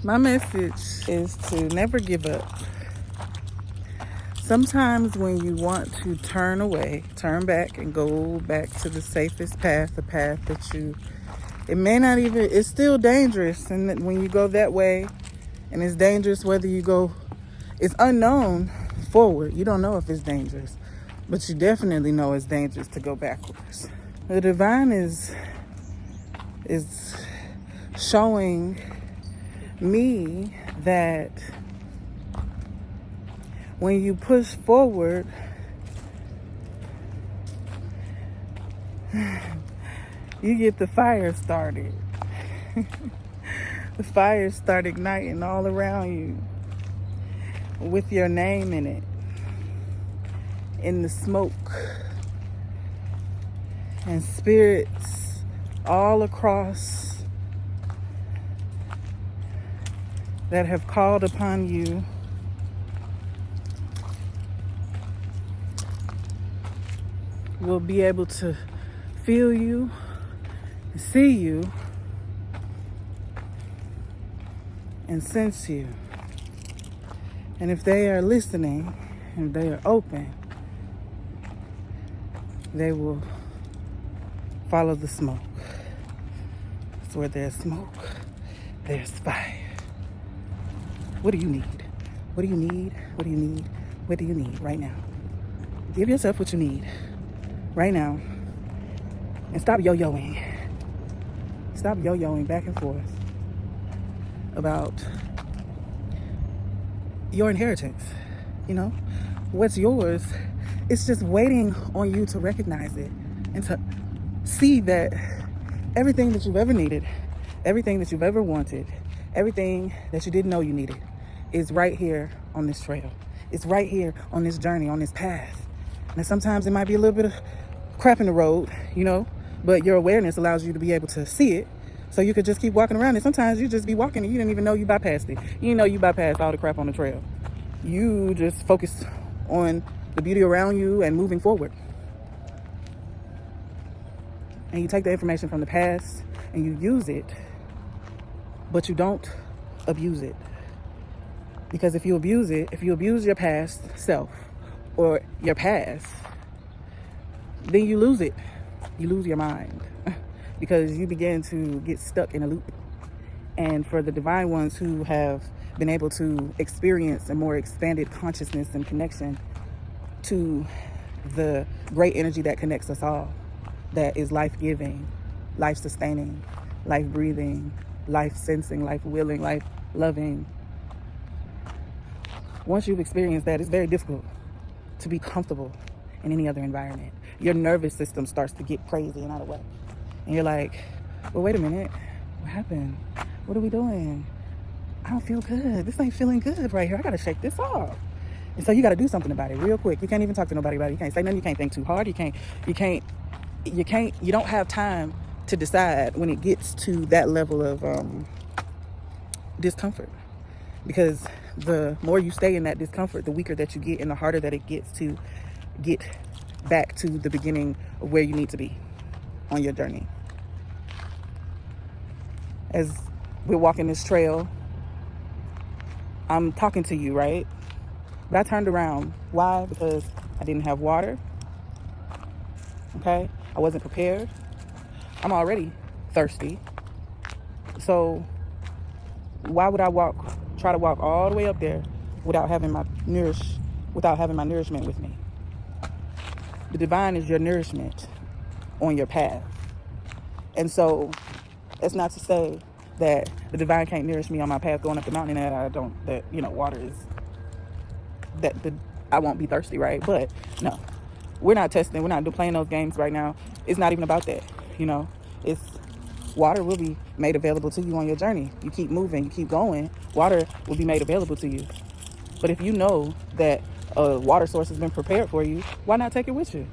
My message is to never give up. Sometimes when you want to turn away, turn back and go back to the safest path, the path that it may not even, it's still dangerous. And when you go that way, and it's dangerous whether you go, it's unknown forward. You don't know if it's dangerous, but you definitely know it's dangerous to go backwards. The divine is showing me that when you push forward, you get the fire started. The fire start igniting all around you with your name in it, in the smoke. And spirits all across that have called upon you will be able to feel you, see you, and sense you. And if they are listening, and they are open, they will follow the smoke. It's where there's smoke, there's fire. What do you need? What do you need? What do you need? What do you need right now? Give yourself what you need right now. And stop yo-yoing. Stop yo-yoing back and forth about your inheritance. You know, what's yours, it's just waiting on you to recognize it and to see that everything that you've ever needed, everything that you've ever wanted, everything that you didn't know you needed is right here on this trail. It's right here on this journey, on this path. And sometimes it might be a little bit of crap in the road, you know, but your awareness allows you to be able to see it. So you could just keep walking around. And sometimes you just be walking and you didn't even know you bypassed it. You didn't know you bypassed all the crap on the trail. You just focus on the beauty around you and moving forward. And you take the information from the past and you use it, but you don't abuse it. Because if you abuse it, if you abuse your past self or your past, then you lose it. You lose your mind because you begin to get stuck in a loop. And for the divine ones who have been able to experience a more expanded consciousness and connection to the great energy that connects us all, that is life-giving, life-sustaining, life-breathing, life-sensing, life-willing, life-loving. Once you've experienced that, it's very difficult to be comfortable in any other environment. Your nervous system starts to get crazy and out of whack. And you're like, well, wait a minute. What happened? What are we doing? I don't feel good. This ain't feeling good right here. I got to shake this off. And so you got to do something about it real quick. You can't even talk to nobody about it. You can't say nothing. You can't think too hard. You don't have time to decide when it gets to that level of discomfort. Because the more you stay in that discomfort, the weaker that you get and the harder that it gets to get back to the beginning of where you need to be on your journey. As we're walking this trail, I'm talking to you, right? But I turned around. Why? Because I didn't have water. Okay? I wasn't prepared. I'm already thirsty. So why would I try to walk all the way up there without having my nourishment with me? The divine is your nourishment on your path. And so it's not to say that the divine can't nourish me on my path going up the mountain and water is, I won't be thirsty, right? But no, we're not playing those games right now. It's not even about that, you know. It's water will be made available to you on your journey. You keep moving, you keep going, water will be made available to you. But if you know that a water source has been prepared for you, why not take it with you?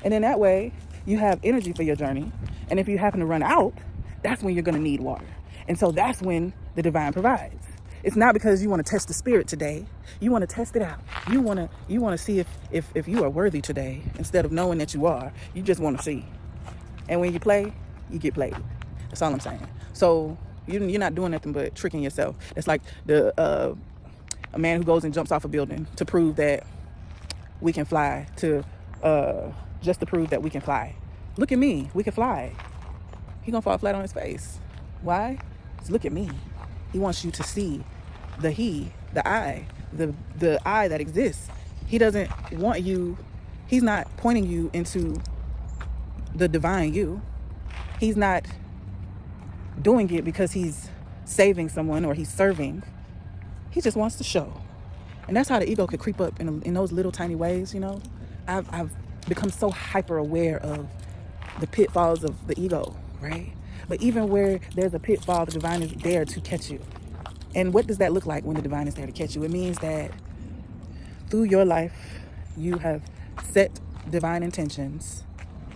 And in that way, you have energy for your journey. And if you happen to run out, that's when you're going to need water. And so that's when the divine provides. It's not because you want to test the spirit today. You want to test it out. You want to see if you are worthy today. Instead of knowing that you are, you just want to see. And when you play, you get played. That's all I'm saying. So, you're not doing nothing but tricking yourself. It's like a man who goes and jumps off a building to prove that we can fly, just to prove that we can fly. Look at me, we can fly. He gonna fall flat on his face. Why? Just look at me. He wants you to see the I, the I that exists. He doesn't want you. He's not pointing you into the divine you. He's not doing it because he's saving someone or he's serving. He just wants to show. And that's how the ego could creep up in those little tiny ways, you know. I've become so hyper aware of the pitfalls of the ego, right? But even where there's a pitfall, the divine is there to catch you. And what does that look like when the divine is there to catch you? It means that through your life, you have set divine intentions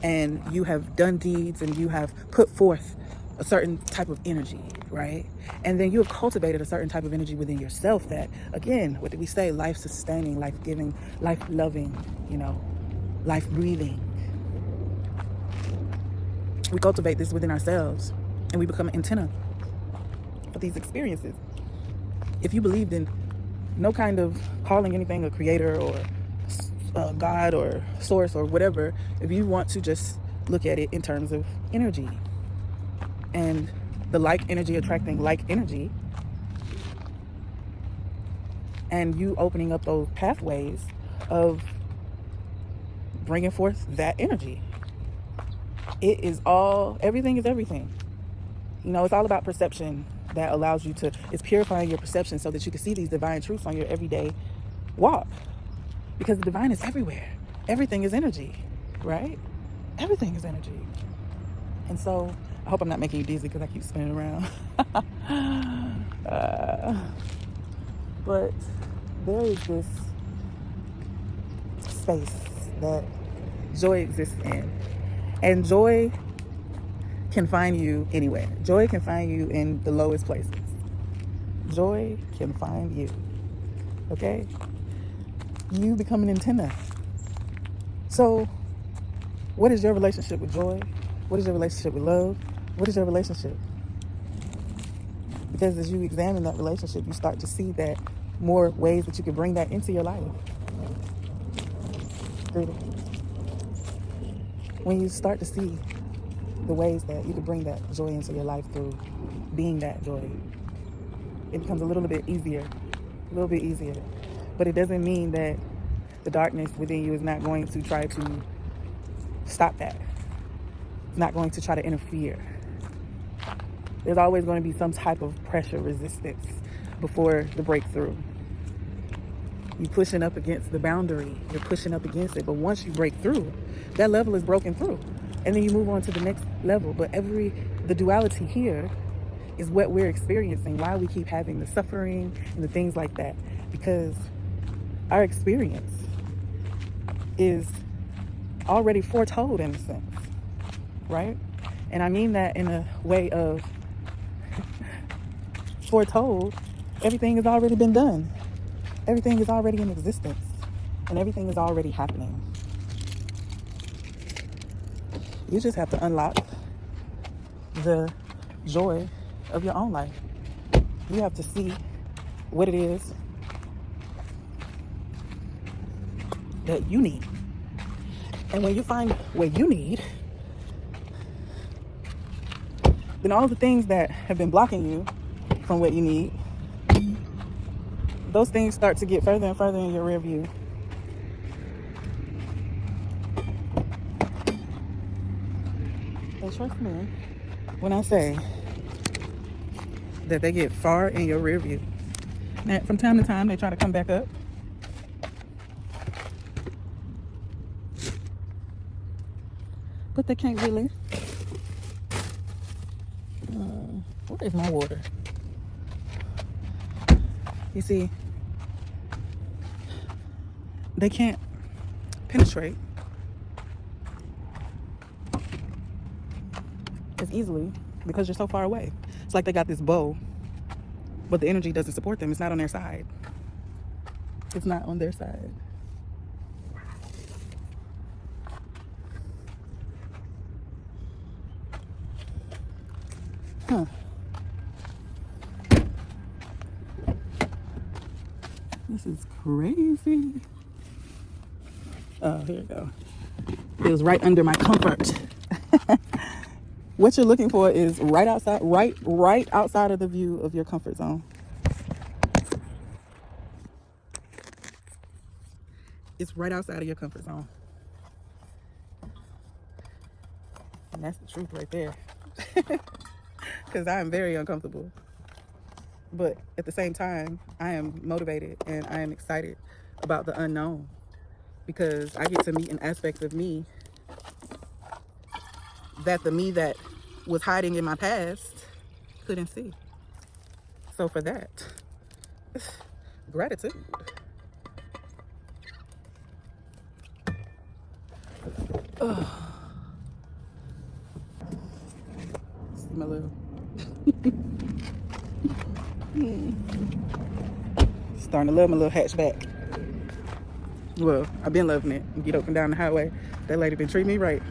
and you have done deeds and you have put forth a certain type of energy, right? And then you have cultivated a certain type of energy within yourself that, again, what did we say? Life-sustaining, life-giving, life-loving, you know, life-breathing. We cultivate this within ourselves and we become an antenna for these experiences. If you believed in no kind of calling anything a creator or God or source or whatever, if you want to just look at it in terms of energy and the like energy attracting like energy, and you opening up those pathways of bringing forth that energy. It is all, everything is everything. You know, it's all about perception that allows you to, it's purifying your perception so that you can see these divine truths on your everyday walk. Because the divine is everywhere. Everything is energy, right? Everything is energy. And so, I hope I'm not making you dizzy because I keep spinning around. But there is this space that joy exists in. And joy can find you anywhere. Joy can find you in the lowest places. Joy can find you. Okay? You become an antenna. So, what is your relationship with joy? What is your relationship with love? What is your relationship? Because as you examine that relationship, you start to see that more ways that you can bring that into your life. When you start to see the ways that you can bring that joy into your life through being that joy, it becomes a little bit easier. But it doesn't mean that the darkness within you is not going to try to stop that. It's not going to try to interfere. There's always going to be some type of pressure resistance before the breakthrough. You're pushing up against the boundary. You're pushing up against it. But once you break through, that level is broken through. And then you move on to the next level. But the duality here is what we're experiencing, why we keep having the suffering and the things like that. Because our experience is already foretold in a sense, right? And I mean that in a way of foretold. Everything has already been done. Everything is already in existence. And everything is already happening. You just have to unlock the joy of your own life. You have to see what it is that you need. And when you find what you need, then all the things that have been blocking you from what you need, those things start to get further and further in your rear view. And trust me when I say that they get far in your rear view. Now, from time to time, they try to come back up. But they can't really. Where is my water? You see, they can't penetrate as easily because you're so far away. It's like they got this bow, but the energy doesn't support them. It's not on their side. It's not on their side. This is crazy. Oh, here we go. It was right under my comfort. What you're looking for is right outside, right outside of the view of your comfort zone. It's right outside of your comfort zone. And that's the truth right there. Because I am very uncomfortable. But at the same time, I am motivated and I am excited about the unknown. Because I get to meet an aspect of me that the me that was hiding in my past couldn't see. So for that, gratitude. Oh. See my little starting to love my little hatchback. Well, I've been loving it. Get up and down the highway. That lady been treating me right.